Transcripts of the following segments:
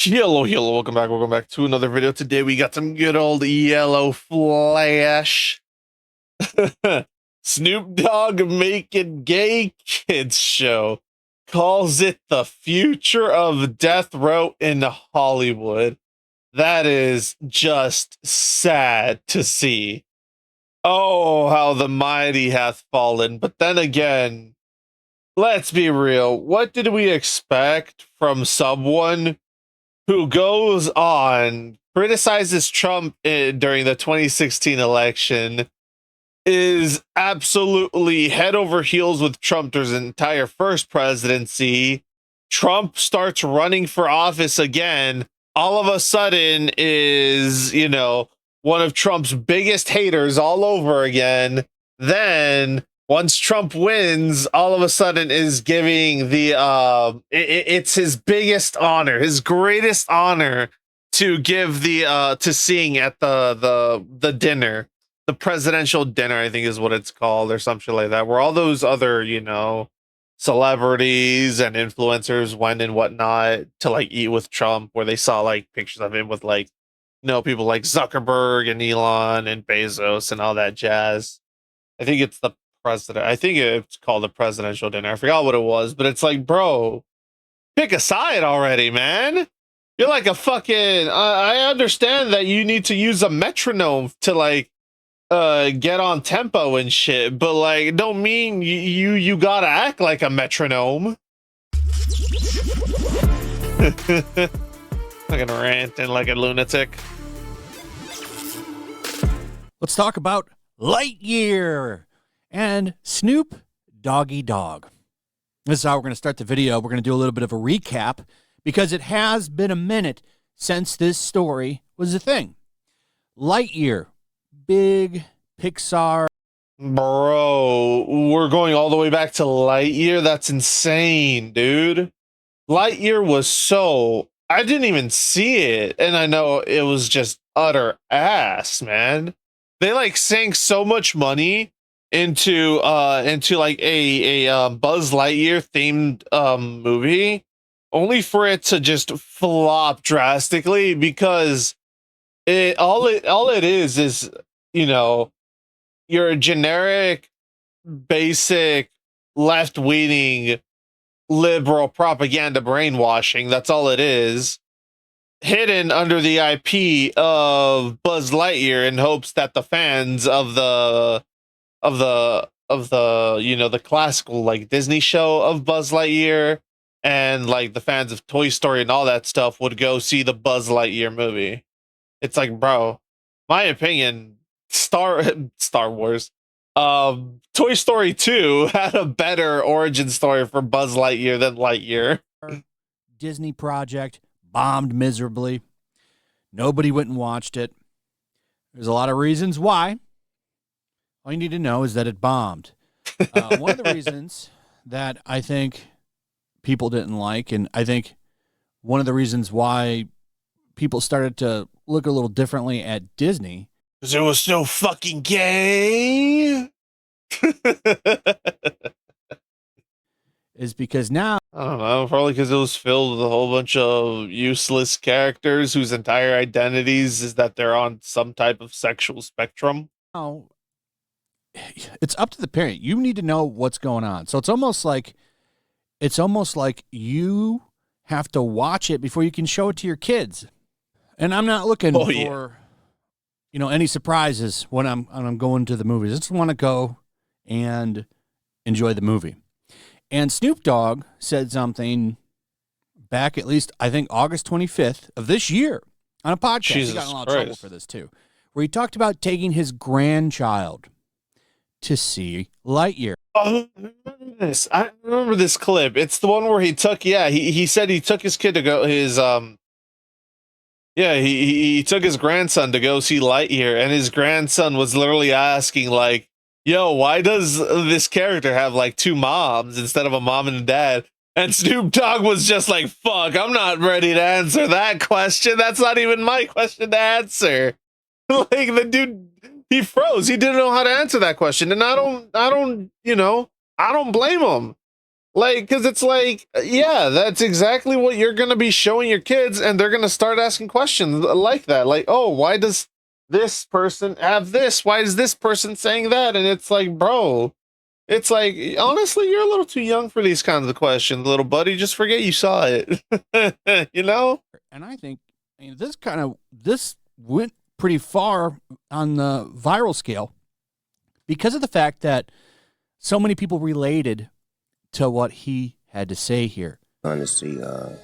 Hello, welcome back to another video. Today we got some good old yellow flash. Snoop Dogg making gay kids show. Calls it the future of death row in Hollywood. That is just sad to see. Oh, how the mighty hath fallen. But then again, let's be real. What did we expect from someone who goes on, criticizes Trump during the 2016 election, is absolutely head over heels with Trump through his entire first presidency. Trump starts running for office again. All of a sudden is, one of Trump's biggest haters all over again. Then once Trump wins, all of a sudden is giving the it's his biggest honor, his greatest honor to give the to sing at the dinner, the presidential dinner, I think is what it's called, or something like that, where all those other, celebrities and influencers went and whatnot to like eat with Trump, where they saw like pictures of him with like, people like Zuckerberg and Elon and Bezos and all that jazz. I think it's the president. I think it's called the presidential dinner. I forgot what it was, but it's like, bro, pick a side already, man. You're like a fucking. I understand that you need to use a metronome to like get on tempo and shit, but like, don't mean you gotta act like a metronome. Fucking ranting like a lunatic. Let's talk about Lightyear and Snoop Dogg. This is how we're going to start the video. We're going to do a little bit of a recap because it has been a minute since this story was a thing. Lightyear, big Pixar. Bro, we're going all the way back to Lightyear? That's insane, dude. Lightyear was I didn't even see it, and I know it was just utter ass, man. They like sank so much money into like a Buzz Lightyear themed movie, only for it to just flop drastically, because all it is you're a generic basic left-leaning liberal propaganda brainwashing. That's all it is, hidden under the IP of Buzz Lightyear in hopes that the fans of the the classical like Disney show of Buzz Lightyear and like the fans of Toy Story and all that stuff would go see the Buzz Lightyear movie. It's like, bro, my opinion, Star Wars, Toy Story 2 had a better origin story for Buzz Lightyear than Lightyear. Disney project bombed miserably. Nobody went and watched it. There's a lot of reasons why. All you need to know is that it bombed. One of the reasons that I think people didn't like, and I think one of the reasons why people started to look a little differently at Disney, because it was so fucking gay. is because now, I don't know, probably because it was filled with a whole bunch of useless characters whose entire identities is that they're on some type of sexual spectrum. It's up to the parent. You need to know what's going on. So it's almost like you have to watch it before you can show it to your kids. And I'm not looking for any surprises when I'm going to the movies. I just want to go and enjoy the movie. And Snoop Dogg said something back, at least I think August 25th of this year, on a podcast. Jesus He got in a lot of Christ. trouble for this too, where he talked about taking his grandchild to see Lightyear. Oh, I remember this clip. It's the one where he said he took his kid to go he took his grandson to go see Lightyear, and his grandson was literally asking like, yo, why does this character have like two moms instead of a mom and a dad? And Snoop Dogg was just like, fuck, I'm not ready to answer that question. That's not even my question to answer. Like, the dude, he froze. He didn't know how to answer that question. And I don't blame him. Like, because it's like, yeah, that's exactly what you're going to be showing your kids, and they're going to start asking questions like that. Like, oh, why does this person have this? Why is this person saying that? And it's like, bro, it's like, honestly, you're a little too young for these kinds of questions, little buddy. Just forget you saw it. You know? And I think this went pretty far on the viral scale because of the fact that so many people related to what he had to say here. Trying to see what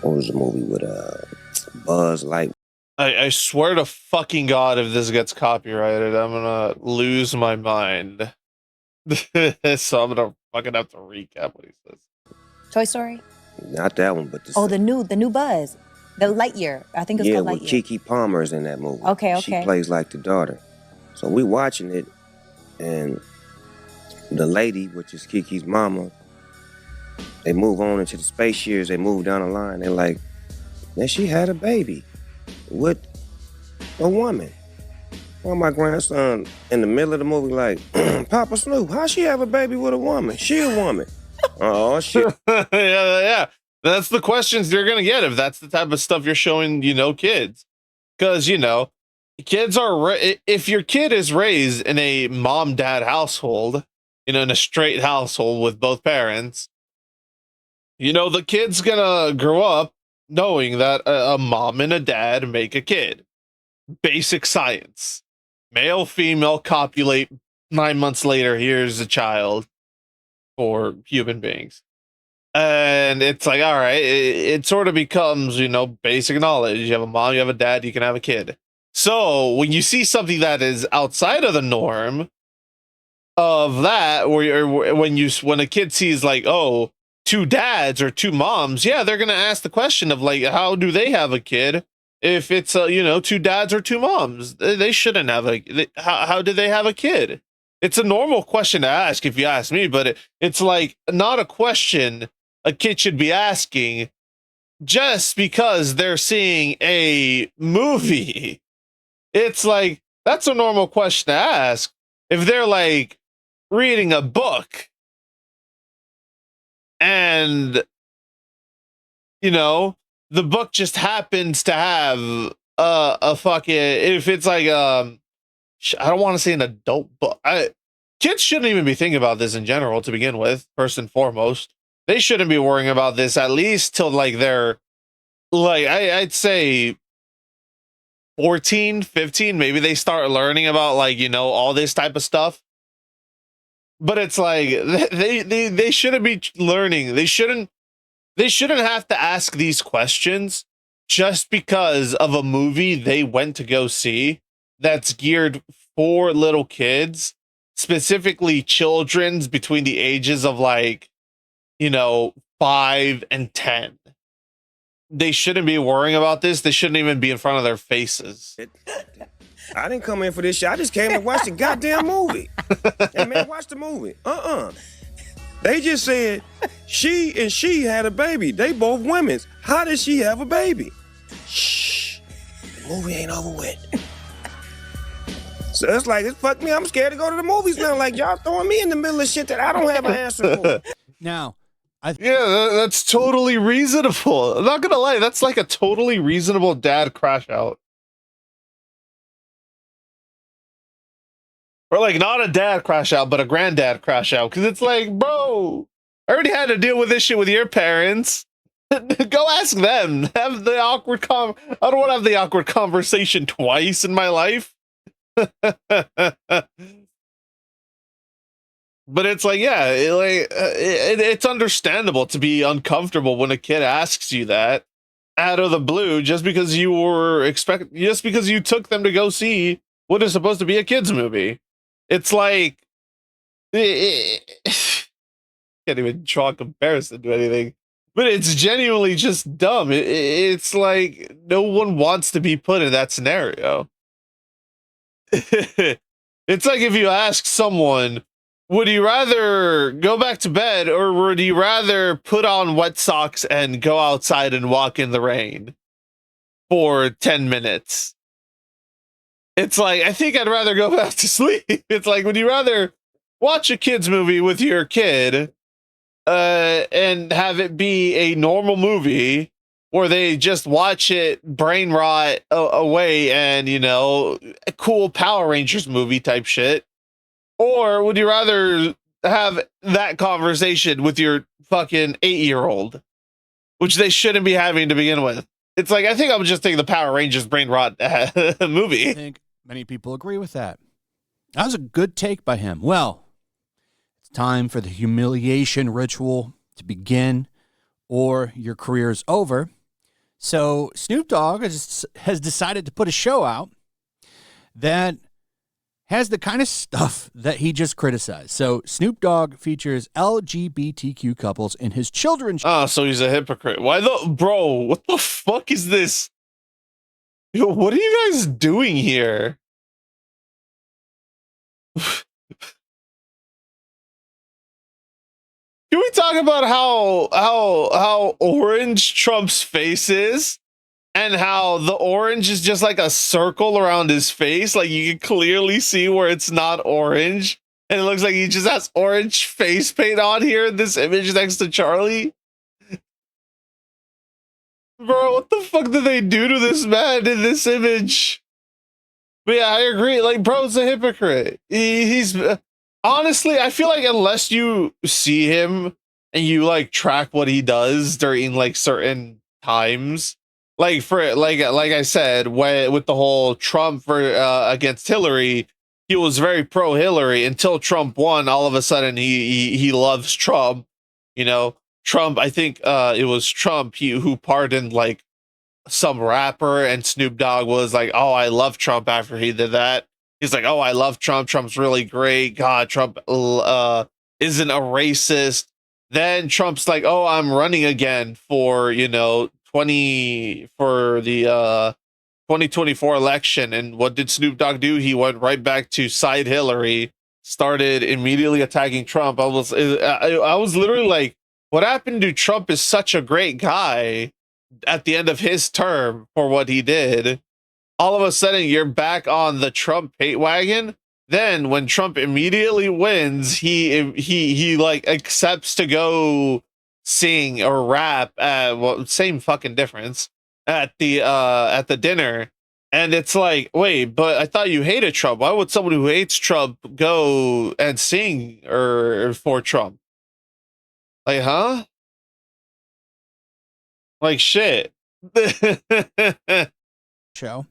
was the movie with Buzz Light? I swear to fucking God, if this gets copyrighted, I'm gonna lose my mind. So I'm gonna fucking have to recap what he says. Toy Story? Not that one, but the new Buzz, the Lightyear. I think it's called Lightyear. With Kiki Palmer is in that movie. Okay. She plays like the daughter. So we watching it, and the lady, which is Kiki's mama, they move on into the space years. They move down the line. They're like, man, she had a baby with a woman. Well, my grandson in the middle of the movie like, Papa Snoop, how she have a baby with a woman? She a woman. Oh, shit. Yeah. That's the questions you're going to get if that's the type of stuff you're showing, kids. Because, kids are, if your kid is raised in a mom-dad household, in a straight household with both parents, the kid's going to grow up knowing that a mom and a dad make a kid. Basic science. Male, female, copulate. 9 months later, here's a child for human beings. And it's like, all right, it sort of becomes, basic knowledge. You have a mom, you have a dad, you can have a kid. So when you see something that is outside of the norm of that, when a kid sees like, oh, two dads or two moms, yeah, they're going to ask the question of like, how do they have a kid? If it's, two dads or two moms, they shouldn't have how did they have a kid? It's a normal question to ask if you ask me, but it's like not a question a kid should be asking just because they're seeing a movie. It's like, that's a normal question to ask if they're like reading a book and, the book just happens to have a fucking, if it's like I don't want to say an adult book. Kids shouldn't even be thinking about this in general to begin with. First and foremost, they shouldn't be worrying about this at least till like they're like I'd say 14, 15. Maybe they start learning about like all this type of stuff. But it's like they shouldn't be learning. They shouldn't have to ask these questions just because of a movie they went to go see that's geared for little kids, specifically children's between the ages of like, 5 and 10. They shouldn't be worrying about this. They shouldn't even be in front of their faces. I didn't come in for this shit. I just came to watch the goddamn movie. Hey, man, watch the movie. They just said she had a baby. They both women's. How did she have a baby? Shh. The movie ain't over with. So it's like, fuck me. I'm scared to go to the movies now. Like, y'all throwing me in the middle of shit that I don't have an answer for. Now, that's totally reasonable. I'm not gonna lie, that's like a totally reasonable dad crash out. Or like not a dad crash out, but a granddad crash out. Because it's like, bro, I already had to deal with this shit with your parents. Go ask them. Have the awkward I don't want to have the awkward conversation twice in my life. But it's like, yeah, it's understandable to be uncomfortable when a kid asks you that out of the blue, just because just because you took them to go see what is supposed to be a kid's movie. It's like, can't even draw a comparison to anything, but it's genuinely just dumb. It's like no one wants to be put in that scenario. It's like if you ask someone, would you rather go back to bed or would you rather put on wet socks and go outside and walk in the rain for 10 minutes? It's like, I think I'd rather go back to sleep. It's like, would you rather watch a kid's movie with your kid and have it be a normal movie where they just watch it brain rot away and, you know, a cool Power Rangers movie type shit? Or would you rather have that conversation with your fucking 8-year-old, which they shouldn't be having to begin with? It's like, I think I would just take the Power Rangers brain rot movie. I think many people agree with that. That was a good take by him. Well, it's time for the humiliation ritual to begin, or your career is over. So Snoop Dogg has decided to put a show out that has the kind of stuff that he just criticized. So Snoop Dogg features LGBTQ couples in his children's. Oh, so he's a hypocrite. Why the bro? What the fuck is this? Yo, what are you guys doing here? Can we talk about how orange Trump's face is? And how the orange is just like a circle around his face. Like you can clearly see where it's not orange. And it looks like he just has orange face paint on here in this image next to Charlie. Bro, what the fuck did they do to this man in this image? But yeah, I agree. Like, bro's a hypocrite. He's honestly, I feel like unless you see him and you like track what he does during like certain times, like for like I said, with the whole Trump against Hillary, he was very pro Hillary until Trump won. All of a sudden, he loves Trump. You know, Trump. I think it was Trump who pardoned like some rapper, and Snoop Dogg was like, "Oh, I love Trump." After he did that, he's like, "Oh, I love Trump. Trump's really great. God, Trump isn't a racist." Then Trump's like, "Oh, I'm running again for, you know, for the 2024 election." And what did Snoop Dogg do? He went right back to side Hillary, started immediately attacking Trump. I was literally like, what happened to Trump is such a great guy at the end of his term for what he did. All of a sudden you're back on the Trump hate wagon. Then when Trump immediately wins, he like accepts to go sing or rap well, same fucking difference at the dinner. And it's like, wait, but I thought you hated Trump. Why would someone who hates Trump go and sing or for Trump? Like, huh? Like shit. Show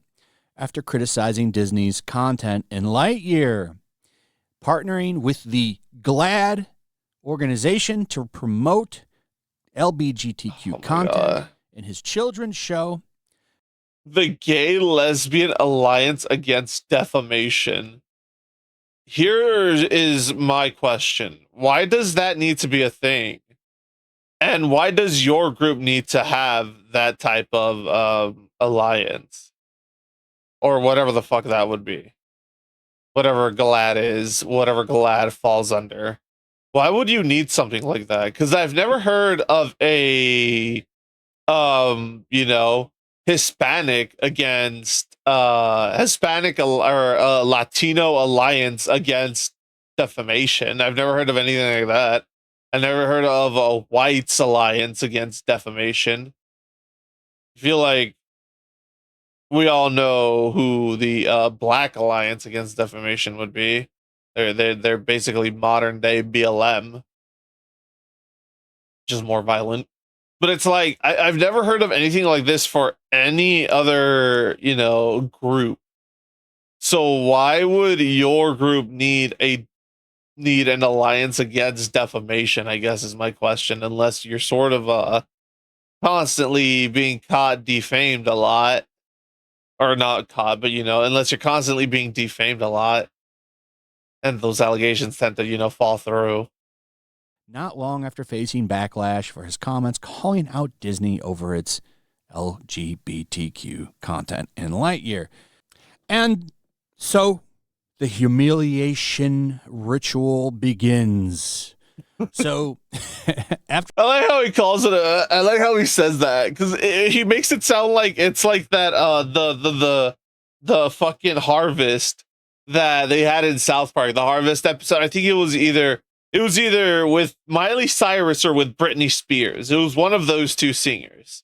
after criticizing Disney's content in Lightyear, partnering with the GLAAD organization to promote LGBTQ content in his children's show. The Gay Lesbian Alliance Against Defamation. Here is my question. Why does that need to be a thing? And why does your group need to have that type of alliance? Or whatever the fuck that would be. Whatever GLAAD is, whatever GLAAD falls under. Why would you need something like that? Because I've never heard of a you know, Hispanic against Hispanic or Latino alliance against defamation. I've never heard of anything like that. I never heard of a whites alliance against defamation. I feel like we all know who the Black Alliance Against Defamation would be. They're basically modern day BLM, just more violent. But it's like I've never heard of anything like this for any other, you know, group. So why would your group need an alliance against defamation? I guess is my question. Unless you're sort of constantly being caught defamed a lot. Or not caught, but, you know, unless you're constantly being defamed a lot, and those allegations tend to, you know, fall through. Not long after facing backlash for his comments calling out Disney over its LGBTQ content in Lightyear. And so the humiliation ritual begins. So after I like how he calls it I like how he says that, because he makes it sound like it's like that the fucking harvest that they had in South Park, the harvest episode. I think it was either It was either with Miley Cyrus or with Britney Spears. It was one of those two singers.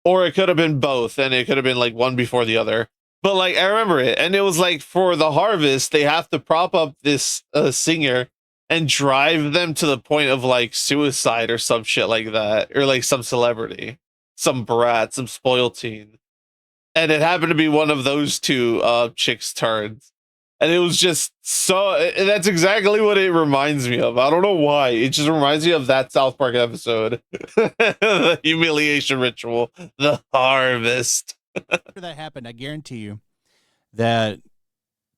Or it could have been both, and it could have been like one before the other. But like I remember it, and it was like for the harvest, they have to prop up this singer and drive them to the point of like suicide or some shit like that, or like some celebrity, some brat, some spoiled teen. And it happened to be one of those two chicks' turns. And it was just that's exactly what it reminds me of. I don't know why. It just reminds me of that South Park episode. The humiliation ritual, the harvest. After that happened, I guarantee you that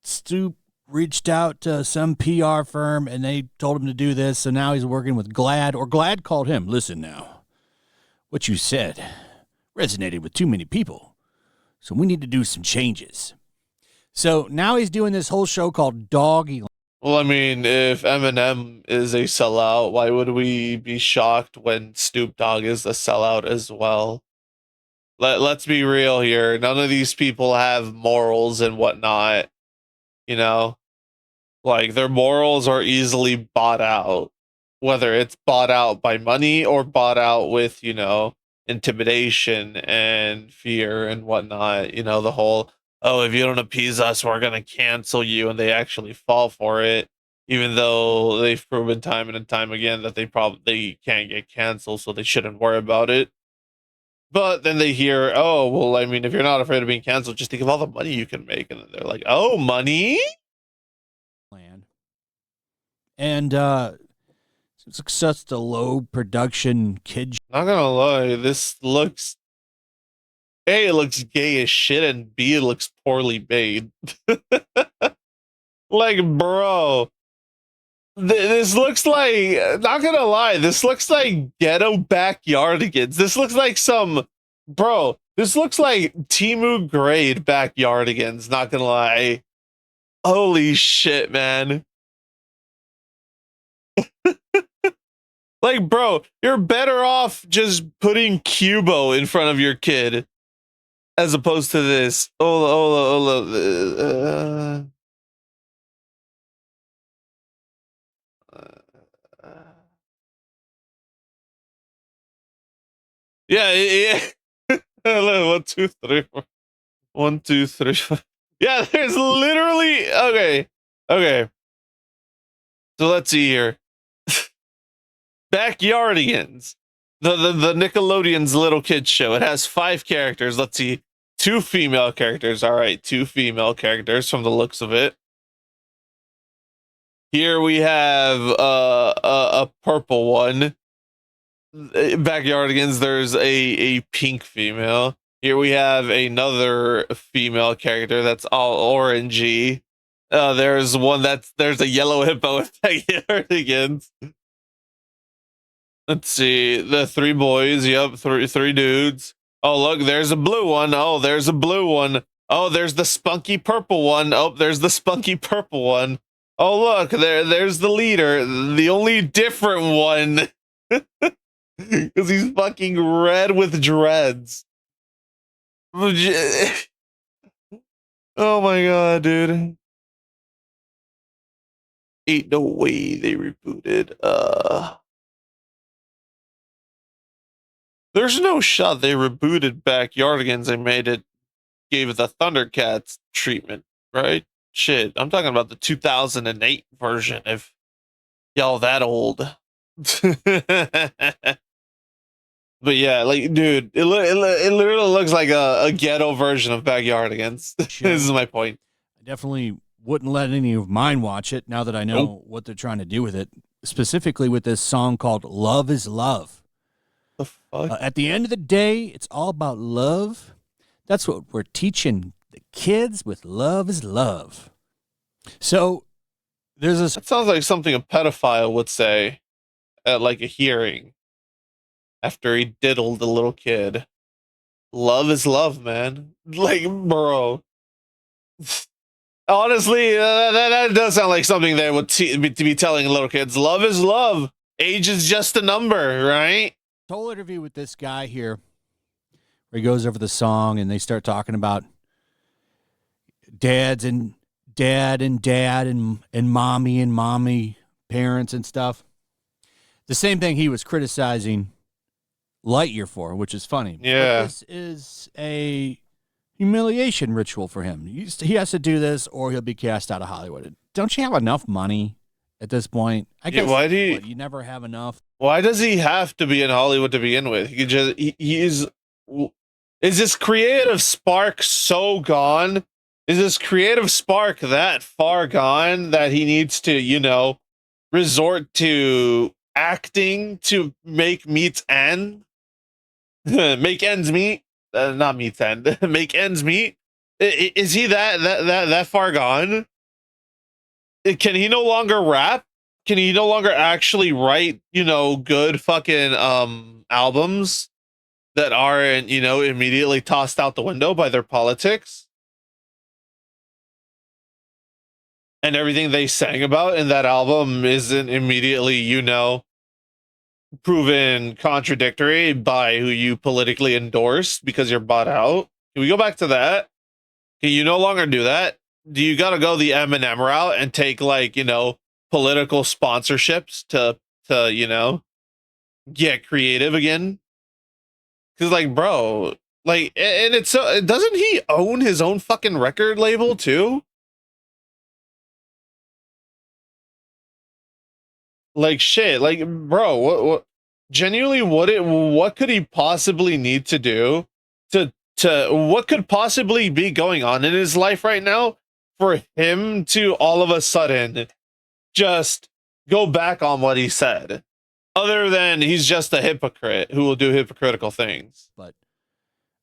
Snoop reached out to some PR firm and they told him to do this. So now he's working with Glad, or Glad called him. Listen now, what you said resonated with too many people. So we need to do some changes. So now he's doing this whole show called Dogg. Well, I mean, if Eminem is a sellout, why would we be shocked when Snoop Dogg is a sellout as well? Let's be real here. None of these people have morals and whatnot, you know? Like, their morals are easily bought out, whether it's bought out by money or bought out with, you know, intimidation and fear and whatnot. You know, the whole, oh, if you don't appease us, we're going to cancel you. And they actually fall for it, even though they've proven time and time again that they can't get canceled, so they shouldn't worry about it. But then they hear, oh, well, I mean, if you're not afraid of being canceled, just think of all the money you can make. And then they're like, oh, money? And it's such a low production kid. Not gonna lie, this looks A, it looks gay as shit, and B, it looks poorly made. Like, bro, this looks like, not gonna lie, this looks like ghetto backyardigans. This looks like this looks like Temu grade backyardigans, not gonna lie. Holy shit, man. Like, bro, you're better off just putting Cubo in front of your kid as opposed to this. Yeah. 1, 2, 3, 4. 1, 2, 3, 4. Yeah, there's literally okay. So let's see here. Backyardigans, the Nickelodeon's little kids show. It has 5 characters. Let's see, 2 female characters. All right, 2 female characters from the looks of it. Here we have a purple one. Backyardigans, there's a pink female. Here we have another female character that's all orangey. There's a yellow hippo with Backyardigans. Let's see, the 3 boys. Yep, three dudes. Oh, look, there's a blue one. Oh, there's a blue one. Oh, there's the spunky purple one. Oh, there's the spunky purple one. Oh, look, there's the leader, the only different one, because he's fucking red with dreads. Oh my god, dude. Ain't no way they rebooted. There's no shot they rebooted Backyardigans and gave it the Thundercats treatment, right? Shit, I'm talking about the 2008 version, if y'all that old. But yeah, like, dude, it literally looks like a ghetto version of Backyardigans. This is my point. I definitely wouldn't let any of mine watch it now that I know what they're trying to do with it, specifically with this song called Love is Love. The fuck? At the end of the day, it's all about love. That's what we're teaching the kids with Love is Love. So there's this. That sounds like something a pedophile would say at like a hearing after he diddled a little kid. Love is love, man. Like, bro. Honestly, that does sound like something they would be telling little kids. Love is love. Age is just a number, right? Whole interview with this guy here where he goes over the song and they start talking about dad and mommy parents and stuff. The same thing he was criticizing Lightyear for, which is funny. Yeah. But this is a humiliation ritual for him. He has to do this or he'll be cast out of Hollywood. Don't you have enough money at this point? I guess why do you never have enough. Why does he have to be in Hollywood to begin with? He could just is this creative spark so gone? Is this creative spark that far gone that he needs to, you know, resort to acting to make meets end? Make ends meet? Not meets end. Make ends meet? Is he that far gone? Can he no longer rap? Can he no longer actually write, you know, good fucking albums that aren't, you know, immediately tossed out the window by their politics? And everything they sang about in that album isn't immediately, you know, proven contradictory by who you politically endorsed because you're bought out. Can we go back to that? Can you no longer do that? Do you got to go the Eminem route and take, like, you know, political sponsorships to you know, get creative again? Because, like, bro, like, and it's so, doesn't he own his own fucking record label too? Like, shit, like, bro, what genuinely, what could he possibly need to do to what could possibly be going on in his life right now for him to all of a sudden just go back on what he said, other than he's just a hypocrite who will do hypocritical things? But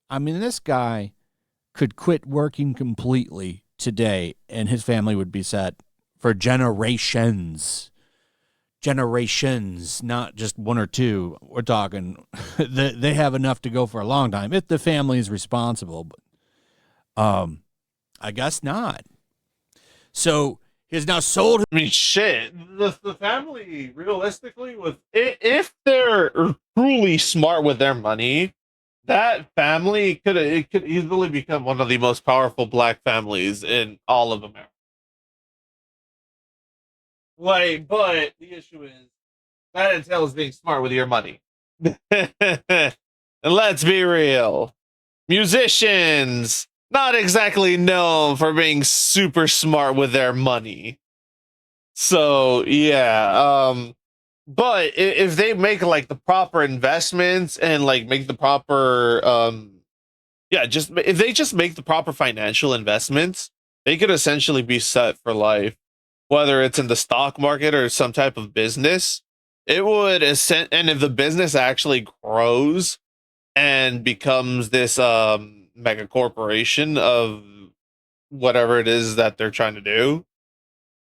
I mean, this guy could quit working completely today and his family would be set for generations. Generations, not just one or two. We're talking they have enough to go for a long time if the family is responsible, but I guess not. So he's now sold. I mean, shit, the family, realistically, with if they're truly smart with their money, that family could easily become one of the most powerful black families in all of America. Like, but the issue is that entails being smart with your money. And let's be real, musicians not exactly known for being super smart with their money. So yeah, but if they make, like, the proper investments and, like, make the proper yeah, just if they just make the proper financial investments, they could essentially be set for life, whether it's in the stock market or some type of business. It would and if the business actually grows and becomes this mega corporation of whatever it is that they're trying to do,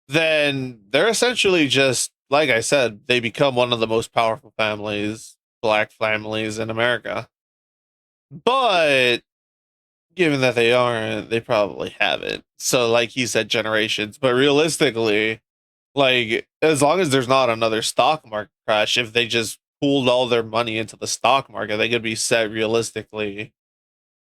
then they're essentially just, like I said, they become one of the most powerful families, black families in America. But given that they aren't, they probably haven't. So, like he said, generations. But realistically, like, as long as there's not another stock market crash, if they just pooled all their money into the stock market, they could be set realistically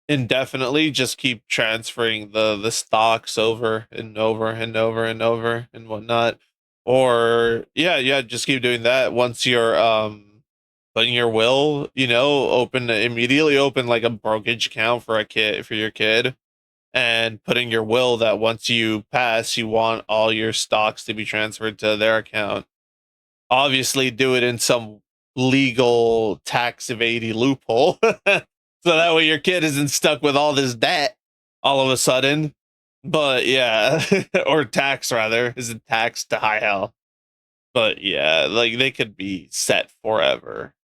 indefinitely. Just keep transferring the stocks over and over and over and over and whatnot. Or yeah, just keep doing that. Once you're putting your will, you know, immediately open like a brokerage account for your kid, and putting your will that once you pass, you want all your stocks to be transferred to their account. Obviously, do it in some legal tax evading loophole, so that way your kid isn't stuck with all this debt all of a sudden. But yeah, or tax rather, isn't taxed to high hell. But yeah, like, they could be set forever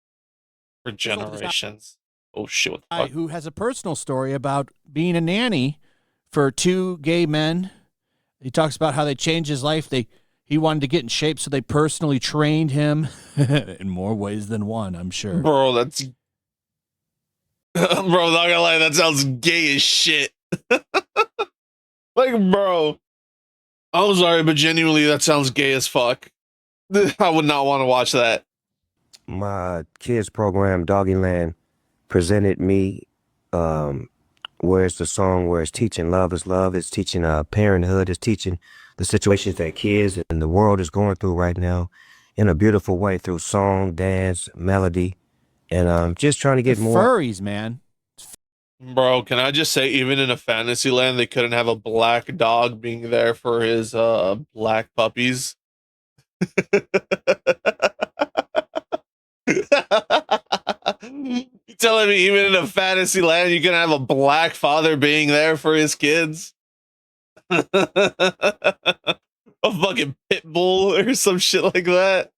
for generations. Oh shit! What the fuck? Who has a personal story about being a nanny for two gay men. He talks about how they changed his life. He wanted to get in shape, so they personally trained him in more ways than one, I'm sure. Bro, that's bro, not gonna lie, that sounds gay as shit. Like, bro, I'm sorry, but genuinely, that sounds gay as fuck. I would not want to watch that. My kids program, Doggyland, presented me where it's the song where it's teaching love is love, it's teaching parenthood, it's teaching the situations that kids and the world is going through right now in a beautiful way through song, dance, melody, and just trying to The get more. furries, man. Bro, can I just say, even in a fantasy land, they couldn't have a black dog being there for his black puppies? You telling me even in a fantasy land you can have a black father being there for his kids? A fucking pit bull or some shit like that?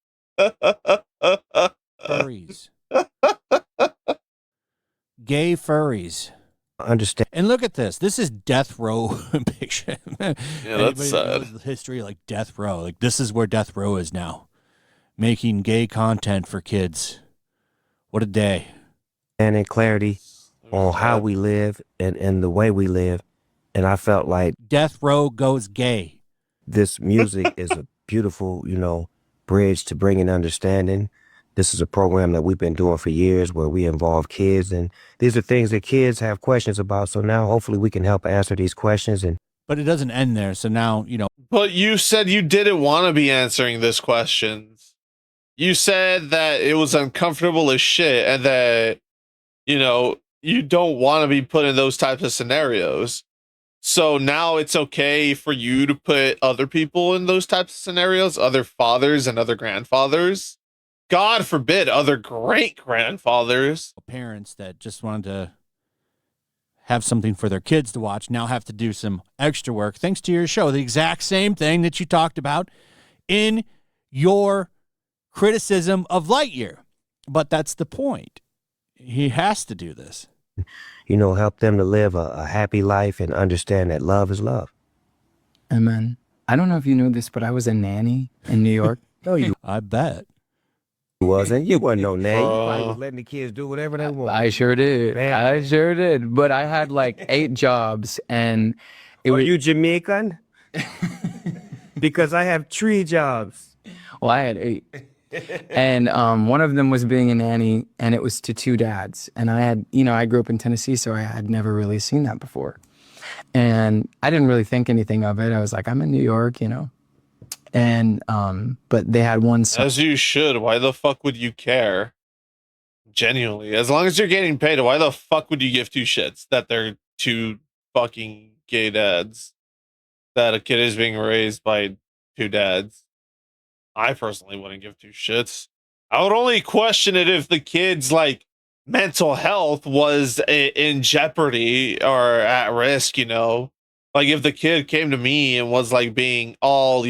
Furries. Gay furries. Understand. And look at this. This is death row picture. Yeah, Anybody that's that sad. knows the history, like death row. Like this is where death row is now. Making gay content for kids. What a day. And clarity on how we live and the way we live. And I felt like Death row goes gay. this music is a beautiful, bridge to bringing understanding. This is a program that we've been doing for years where we involve kids, and these are things that kids have questions about. So now hopefully we can help answer these questions. But it doesn't end there. So now, But you said you didn't want to be answering this questions. You said that it was uncomfortable as shit and that, you don't want to be put in those types of scenarios. So now it's okay for you to put other people in those types of scenarios, other fathers and other grandfathers. God forbid, other great grandfathers. parents that just wanted to have something for their kids to watch now have to do some extra work thanks to your show. The exact same thing that you talked about in your criticism of Lightyear. But that's the point. He has to do this. Help them to live a happy life and understand that love is love. Amen. I don't know if you knew this, but I was a nanny in New York. No, you I bet. wasn't. You wasn't no name. You probably Bro. was letting the kids do whatever they want. I sure did. Man. I sure did. But I had like 8 jobs, and it Are was. you Jamaican? Because I have 3 jobs. Well, I had 8. And one of them was being a nanny, and it was to 2 dads. And I had, I grew up in Tennessee, so I had never really seen that before. And I didn't really think anything of it. I was like, I'm in New York, And, but they had one son. As you should. Why the fuck would you care? Genuinely. As long as you're getting paid, why the fuck would you give 2 shits that they're 2 fucking gay dads? That a kid is being raised by 2 dads. I personally wouldn't give 2 shits. I would only question it if the kid's mental health was in jeopardy or at risk, Like if the kid came to me and was being all,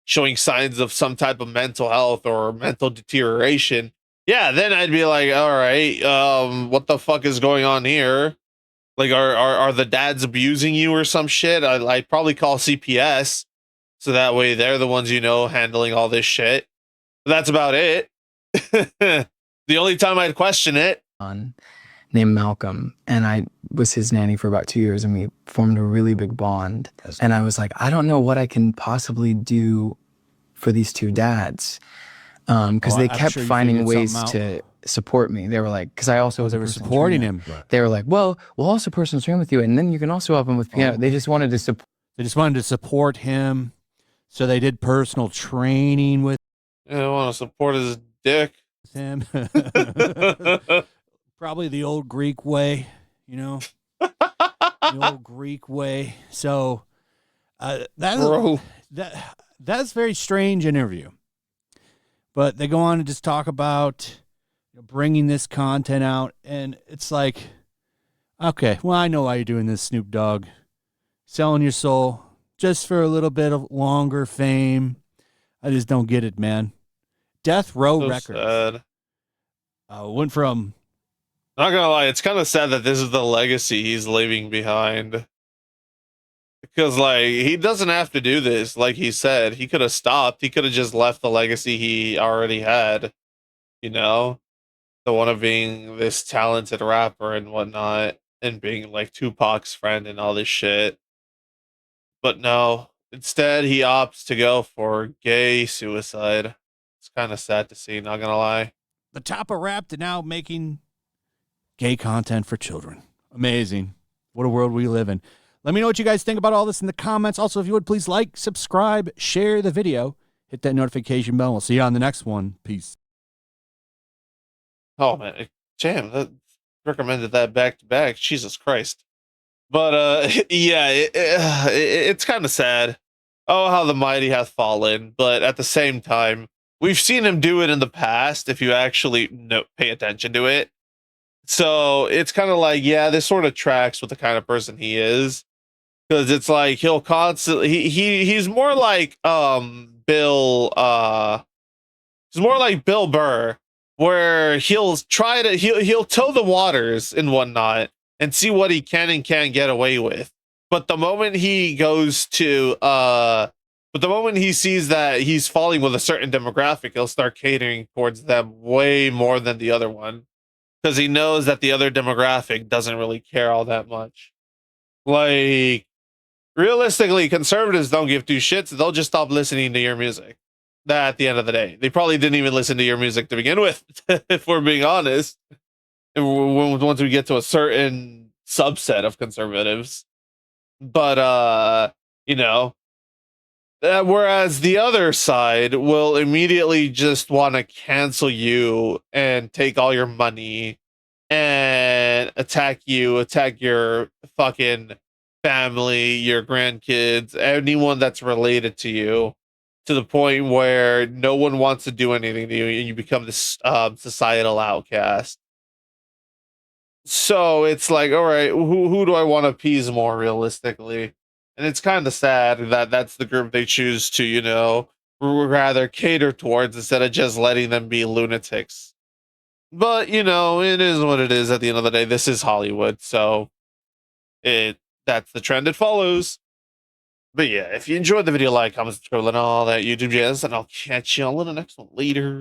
showing signs of some type of mental health or mental deterioration. Yeah, then I'd be like, all right, what the fuck is going on here? Are the dads abusing you or some shit? I'd probably call CPS. So that way they're the ones, handling all this shit. But that's about it. The only time I'd question it. Named Malcolm, and I was his nanny for about 2 years, and we formed a really big bond. And I was like, I don't know what I can possibly do for these 2 dads, because they kept finding ways to support me. They were like, because I also was They were supporting him. They were like, well, we'll also personal train with you, and then you can also help him with piano. They just wanted to support. They just wanted to support him. So they did personal training with I want to support his dick. him. Probably the old Greek way, the old Greek way. So that's a very strange interview. But they go on to just talk about bringing this content out, and it's like, okay, well, I know why you're doing this, Snoop Dogg. Selling your soul just for a little bit of longer fame. I just don't get it, man. Death Row So Records. sad. Went from... Not gonna lie, it's kind of sad that this is the legacy he's leaving behind. Because, he doesn't have to do this. Like he said, he could have stopped. He could have just left the legacy he already had. The one of being this talented rapper and whatnot, and being Tupac's friend and all this shit. But no, instead he opts to go for gay suicide. It's kind of sad to see, not gonna lie. The top of rap to now making gay content for children. Amazing. What a world we live in. Let me know what you guys think about all this in the comments. Also, if you would, please like, subscribe, share the video, hit that notification bell. We'll see you on the next one. Peace. Oh man, damn, that recommended that back to back. Jesus Christ. But yeah, it's kind of sad. Oh, how the mighty hath fallen. But at the same time, we've seen him do it in the past. If you actually pay attention to it, so it's kind of like, yeah, this sort of tracks with the kind of person he is, because it's like he'll constantly he's more like Bill he's more like Bill Burr, where he'll try to he'll toe the waters and whatnot and see what he can and can't get away with. But the moment he goes to but the moment he sees that he's falling with a certain demographic, he'll start catering towards them way more than the other one, because he knows that the other demographic doesn't really care all that much. Like, realistically, conservatives don't give two shits. They'll just stop listening to your music. That at the end of the day, they probably didn't even listen to your music to begin with, if we're being honest. And once we get to a certain subset of conservatives, but you know, whereas the other side will immediately just want to cancel you and take all your money and attack your fucking family, your grandkids, anyone that's related to you, to the point where no one wants to do anything to you and you become this societal outcast. So it's like, all right, who do I want to appease more realistically? And it's kind of sad that that's the group they choose to, rather cater towards, instead of just letting them be lunatics. But, it is what it is at the end of the day. This is Hollywood, so that's the trend it follows. But yeah, if you enjoyed the video, like, comment, subscribe, and all that YouTube jazz, and I'll catch y'all in the next one later.